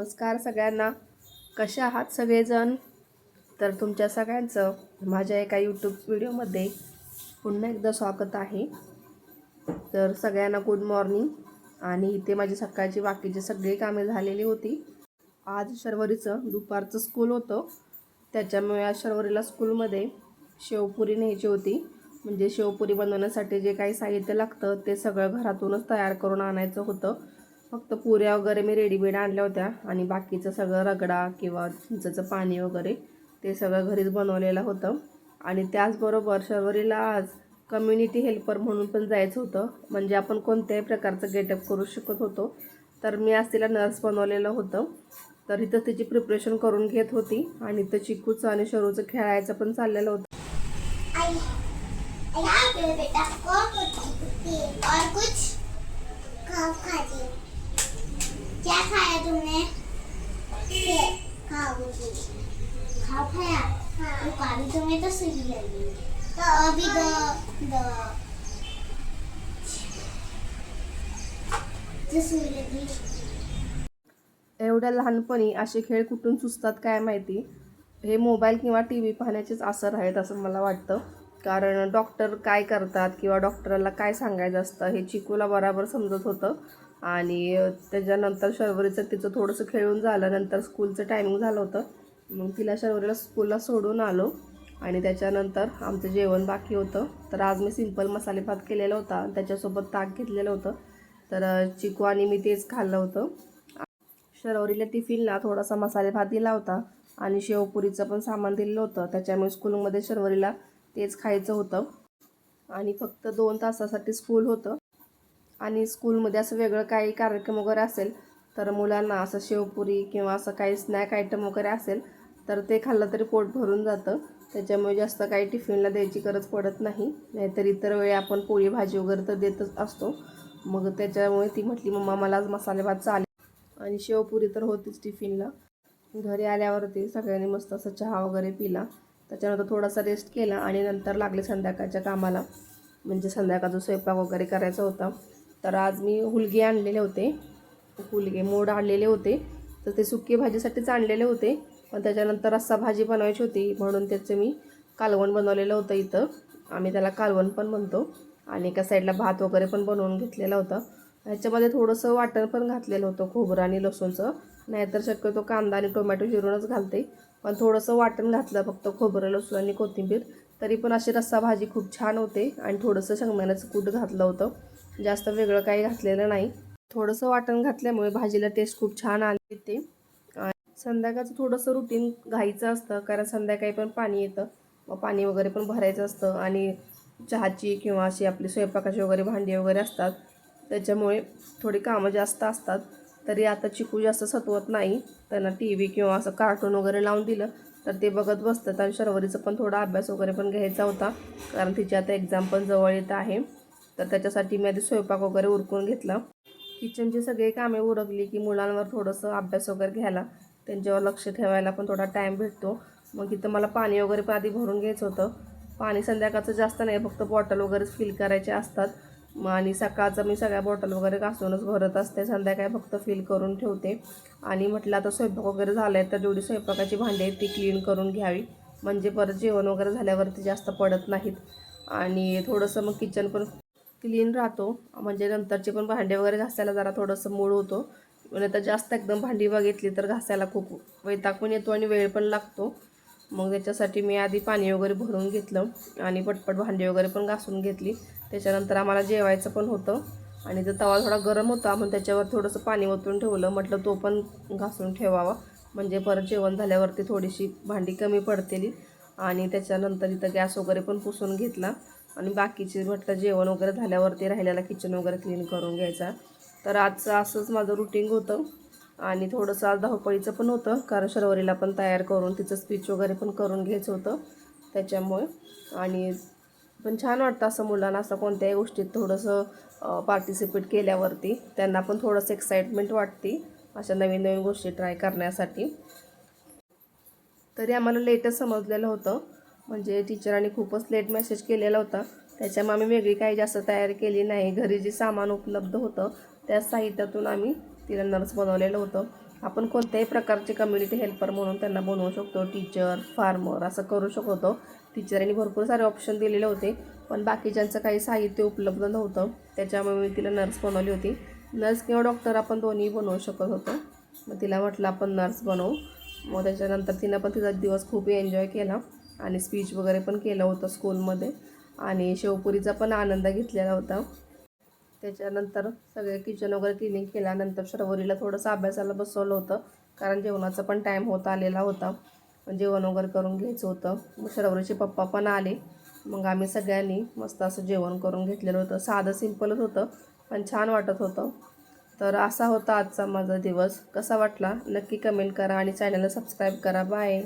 नमस्कार सगळ्यांना. कशा आहात सगळेजण? तर तुमच्या सगळ्यांचं माझ्या एका यूट्यूब व्हिडिओमध्ये पुन्हा एकदा स्वागत आहे. तर सगळ्यांना गुड मॉर्निंग. आणि इथे माझी सकाळची बाकीची सगळी कामे झालेली होती. आज शर्वरीचं दुपारचं स्कूल होतं, त्याच्यामुळे आज शर्वरीला स्कूलमध्ये शेवपुरी न्यायची होती. म्हणजे शेवपुरी बनवण्यासाठी जे काही साहित्य लागतं ते सगळं घरातूनच तयार करून आणायचं होतं. फक्त पुऱ्या वगैरे मी रेडीमेड आणल्या होत्या आणि बाकीचं सगळं रगडा किंवा चिंचेचं पाणी वगैरे ते सगळं घरीच बनवलेलं होतं. आणि त्याचबरोबर शर्वरीला आज कम्युनिटी हेल्पर म्हणून पण जायचं होतं. म्हणजे आपण कोणत्याही प्रकारचं गेटअप करू शकत होतो. तर मी आज तिला नर्स बनवलेलं होतं. तर इथं तिची प्रिपरेशन करून घेत होती आणि इथं चिकूचं आणि शरूचं खेळायचं पण चाललेलं होतं. बेटा और कुछ खाओ खाजी। क्या खाया तुमने? खाओगी। खाओ खाया? हाँ। तो अभी तुम्हें तो सुई लगी। तो अभी दो सुई लगी। एवढ्या लहानपणी असे खेळ कुठून सुचतात काय माहिती. हे मोबाईल किंवा टी व्ही पाहण्याचेच असर आहेत असं मला वाटतं. कारण डॉक्टर काय करतात किंवा डॉक्टरला काय सांगायचं असतं हे चिकूला बरोबर समजत होतं. आणि त्याच्यानंतर शर्वरीचं तिचं थोडंसं खेळून झालं. नंतर स्कूलचं टायमिंग झालं होतं. मग तिला शर्वरीला स्कूलला सोडून आलो आणि त्याच्यानंतर आमचं जेवण बाकी होतं. तर आज मी सिंपल मसाले भात केलेला होता, त्याच्यासोबत ताक घेतलेलं होतं. तर चिकू आणि मी तेच खाल्लं होतं. शर्वरीला टिफिनला थोडासा मसाले भात दिला होता आणि शेवपुरीचं पण सामान दिलेलं होतं. त्याच्यामुळे स्कूलमध्ये शर्वरीला तेच खायचं होतं. आणि फक्त 2 तासासाठी स्कूल होतं. आणि स्कूलमध्ये असं वेगळं काही कार्यक्रम वगैरे असेल तर मुलांना असं शेवपुरी किंवा असं काही स्नॅक आयटम वगैरे असेल तर ते खाल्लं तरी पोट भरून जातं. त्याच्यामुळे जास्त काही टिफिनला द्यायची गरज पडत नाही. नाहीतर इतर वेळी आपण पोळी भाजी वगैरे तर देतच असतो. मग त्याच्यामुळे ती म्हटली मम्मा मला आज मसाले भात चालेल. आणि शेवपुरी तर होतीच टिफिनला. घरी आल्यावरती सगळ्यांनी मस्त असं चहा वगैरे पिला. त्याच्यानंतर थोडासा रेस्ट केला आणि नंतर लागले संध्याकाळच्या कामाला. म्हणजे संध्याकाळचा स्वयंपाक वगैरे करायचा होता. तर आज मी हुलगे आणलेले होते, हुलगे मोड आणलेले होते. तर ते सुकी भाजीसाठीच आणलेले होते, पण त्याच्यानंतर रस्सा भाजी बनवायची होती म्हणून त्याचं मी कालवण बनवलेलं होतं. इथं आम्ही त्याला कालवण पण म्हणतो. आणि एका साईडला भात वगैरे पण बनवून घेतलेला होता. ह्याच्यामध्ये थोडंसं वाटण पण घातलेलं होतं खोबरं आणि लसूणचं. नाहीतर शक्यतो कांदा आणि टोमॅटो चिरूनच घालते, पण थोडंसं वाटण घातलं फक्त खोबरं लसूण आणि कोथिंबीर. तरी पण अशी रस्सा भाजी खूप छान होते. आणि थोडंसं शेंगदाण्याचं कूट घातलं होतं. जास्त वेगळं काही घातलेलं नाही. थोडंसं वाटण घातल्यामुळे भाजीला टेस्ट खूप छान आली ते. संध्याकाळचं थोडंसं रुटीन घाईचं असतं, कारण संध्याकाळी पण पाणी येतं, मग पाणी वगैरे पण भरायचं असतं. आणि चहाची किंवा अशी आपली स्वयंपाकाची वगैरे भांडी वगैरे असतात, त्याच्यामुळे थोडी कामं जास्त असतात. तरी आता चिकू जास्त सतवत नाही. त्यांना टी व्ही किंवा असं कार्टून वगैरे लावून दिलं तर ते बघत बसतात. आणि शर्वरीचं पण थोडा अभ्यास वगैरे पण घ्यायचा होता, कारण तिची आता एक्झाम पण जवळ येत आहे. तर त्याच्यासाठी मी आधी स्वयंपाक वगैरे उरकून घेतला. किचनची सगळी कामे उरकली की मुलांवर थोडंसं अभ्यास वगैरे घ्यायला, त्यांच्यावर लक्ष ठेवायला पण थोडा टाईम भेटतो. मग इथं मला पाणी वगैरे पण आधी भरून घ्यायचं होतं. पाणी संध्याकाळचं जास्त नाही, फक्त बॉटल वगैरेच फिल करायचे असतात. आणि सकाळचं मी सगळ्या बॉटल वगैरे घासूनच भरत असते, संध्याकाळी फक्त फिल करून ठेवते. आणि म्हटलं आता स्वयंपाक वगैरे झाला आहे तर जेवढी स्वयंपाकाची भांडी आहेत ती क्लीन करून घ्यावी, म्हणजे परत जेवण वगैरे झाल्यावरती जास्त पडत नाहीत. आणि थोडंसं मग किचन पण क्लीन राहतो, म्हणजे नंतरचे पण भांडे वगैरे घासायला जरा थोडंसं मूळ होतो. म्हणजे तर जास्त एकदम भांडी बघितली तर घासायला खूप वैताग पण येतो आणि वेळ पण लागतो. मग त्याच्यासाठी मी आधी पाणी वगैरे भरून घेतलं आणि पटपट भांडी वगैरे पण घासून घेतली. त्याच्यानंतर आम्हाला जेवायचं पण होतं आणि तो तवा थोडा गरम होता, मग त्याच्यावर थोडंसं पाणी ओतून ठेवलं. म्हटलं तो पण घासून ठेवावा, म्हणजे परत जेवण झाल्यावरती थोडीशी भांडी कमी पडतेली. आणि त्याच्यानंतर इथं गॅस वगैरे पण पुसून घेतला. आणि बाकीचे म्हटलं जेवण वगैरे झाल्यावरती राहिलेला किचन वगैरे क्लीन करून घ्यायचा. तर आजचं असंच माझं रुटीन होतं. आणि थोडंसं आज धावपळीचं पण होतं, कारण शर्वरीला पण तयार करून तिचं स्पीच वगैरे पण करून घ्यायचं होतं त्याच्यामुळे. आणि पण छान वाटतं असं मुलांना असं कोणत्याही गोष्टीत थोडंसं पार्टिसिपेट केल्यावरती, त्यांना पण थोडंसं एक्साइटमेंट वाटते अशा नवीन नवीन गोष्टी ट्राय करण्यासाठी. तरी आम्हाला लेटच समजलेलं होतं, म्हणजे टीचरांनी खूपच लेट मेसेज केलेला होता. त्याच्यामुळे आम्ही वेगळी काही जास्त तयारी केली नाही. घरी जे सामान उपलब्ध होतं त्या साहित्यातून आम्ही तिला नर्स बनवलेलं होतं. आपण कोणत्याही प्रकारचे कम्युनिटी हेल्पर म्हणून त्यांना बनवू शकतो. टीचर, फार्मर असं करू शकतो. टीचरांनी भरपूर सारे ऑप्शन दिलेले होते, पण बाकीच्यांचं काही साहित्य उपलब्ध नव्हतं. त्याच्यामुळे मी तिला नर्स बनवली होती. नर्स किंवा डॉक्टर आपण दोन्ही बनवू शकत होतो. मग तिला म्हटलं आपण नर्स बनवू. मग त्याच्यानंतर तिनं पण तिचा दिवस खूप एन्जॉय केला आणि स्पीच वगैरे पण केलं होतं स्कूलमध्ये आणि शेवपुरीचा पण आनंद घेतलेला होता. त्याच्यानंतर सगळे किचन वगैरे क्लिनिंग केल्यानंतर शर्वरीला थोडंसं अभ्यासाला बसवलं होतं, कारण जेवणाचा पण टाईम होत आलेला होता. जेवण वगैरे करून घ्यायचं होतं. मग शर्वरीचे पप्पा पण आले. मग आम्ही सगळ्यांनी मस्त असं जेवण करून घेतलेलं होतं. साधं सिंपलच होतं, पण छान वाटत होतं. तर असा होता आजचा माझा दिवस. कसा वाटला नक्की कमेंट करा आणि चॅनलला सबस्क्राईब करा. बाय.